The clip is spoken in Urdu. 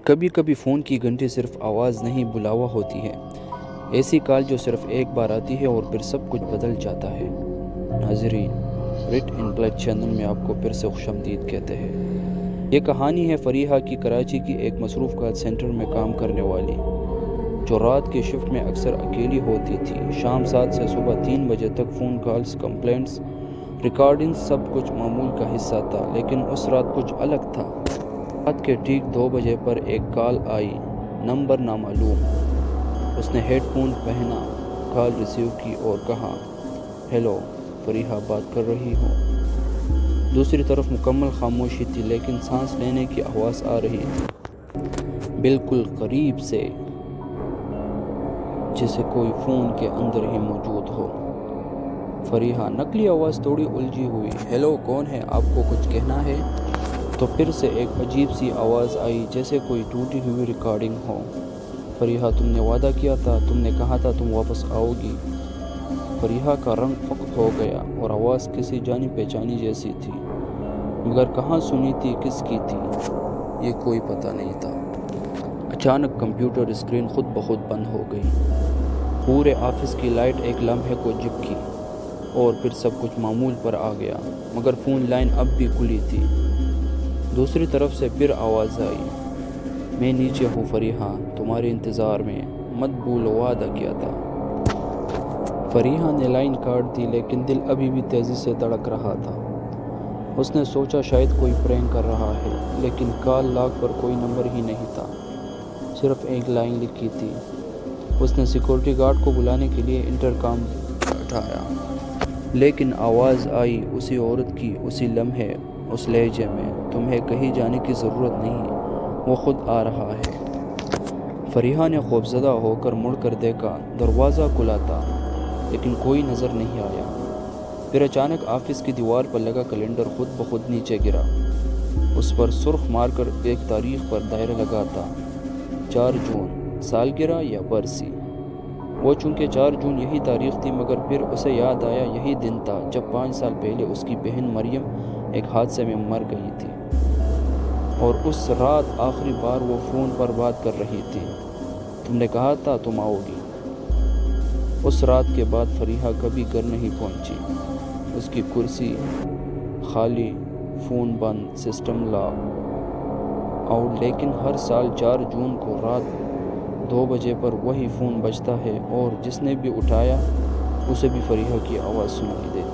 کبھی کبھی فون کی گھنٹی صرف آواز نہیں بلاوا ہوتی ہے، ایسی کال جو صرف ایک بار آتی ہے اور پھر سب کچھ بدل جاتا ہے۔ ناظرین، ریڈ ان بلیک چینل میں آپ کو پھر سے خوش آمدید کہتے ہیں۔ یہ کہانی ہے فریحہ کی، کراچی کی ایک مصروف کال سینٹر میں کام کرنے والی، جو رات کی شفٹ میں اکثر اکیلی ہوتی تھی۔ شام 7 سے صبح 3 بجے تک فون کالز، کمپلینٹس، ریکارڈنگز، سب کچھ معمول کا حصہ تھا، لیکن اس رات کچھ الگ تھا۔ رات کے ٹھیک 2 بجے پر ایک کال آئی، نمبر نامعلوم۔ اس نے ہیڈ فون پہنا، کال ریسیو کی اور کہا، ہیلو، فریحہ بات کر رہی ہو؟ دوسری طرف مکمل خاموشی تھی، لیکن سانس لینے کی آواز آ رہی تھی، بالکل قریب سے، جیسے کوئی فون کے اندر ہی موجود ہو۔ فریحہ، نقلی آواز تھوڑی الجھی ہوئی، ہیلو، کون ہے؟ آپ کو کچھ کہنا ہے؟ تو پھر سے ایک عجیب سی آواز آئی، جیسے کوئی ٹوٹی ہوئی ریکارڈنگ ہو۔ فریحہ، تم نے وعدہ کیا تھا، تم نے کہا تھا تم واپس آؤ گی۔ فریحہ کا رنگ فقط ہو گیا اور آواز کسی جانی پہچانی جیسی تھی، مگر کہاں سنی تھی، کس کی تھی، یہ کوئی پتہ نہیں تھا۔ اچانک کمپیوٹر اسکرین خود بخود بند ہو گئی۔ پورے آفس کی لائٹ ایک لمحے کو جھپکی اور پھر سب کچھ معمول پر آ گیا، مگر فون لائن اب بھی کھلی تھی۔ دوسری طرف سے پھر آواز آئی، میں نیچے ہوں فریحہ، تمہارے انتظار میں، مت بھولو وعدہ کیا تھا۔ فریحہ نے لائن کاٹ دی، لیکن دل ابھی بھی تیزی سے دھڑک رہا تھا۔ اس نے سوچا شاید کوئی پرینک کر رہا ہے، لیکن کال لاگ پر کوئی نمبر ہی نہیں تھا، صرف ایک لائن لکھی تھی۔ اس نے سیکورٹی گارڈ کو بلانے کے لیے انٹرکام اٹھایا، لیکن آواز آئی اسی عورت کی، اسی لمحے، اس لہجے میں، تمہیں کہیں جانے کی ضرورت نہیں، وہ خود آ رہا ہے۔ فریحہ نے خوفزدہ ہو کر مڑ کر دیکھا، دروازہ کھلا تھا، لیکن کوئی نظر نہیں آیا۔ پھر اچانک آفس کی دیوار پر لگا کیلنڈر خود بخود نیچے گرا۔ اس پر سرخ مارکر ایک تاریخ پر دائرہ لگا تھا، 4 جون، سالگرہ یا برسی۔ وہ چونکہ 4 جون یہی تاریخ تھی، مگر پھر اسے یاد آیا یہی دن تھا جب 5 سال پہلے اس کی بہن مریم ایک حادثے میں مر گئی تھی، اور اس رات آخری بار وہ فون پر بات کر رہی تھی، تم نے کہا تھا تم آؤ گی۔ اس رات کے بعد فریحہ کبھی گھر نہیں پہنچی۔ اس کی کرسی خالی، فون بند، سسٹم لاک آؤٹ، لیکن ہر سال 4 جون کو رات 2 بجے پر وہی فون بجتا ہے، اور جس نے بھی اٹھایا اسے بھی فریحہ کی آواز سنائی دیتی۔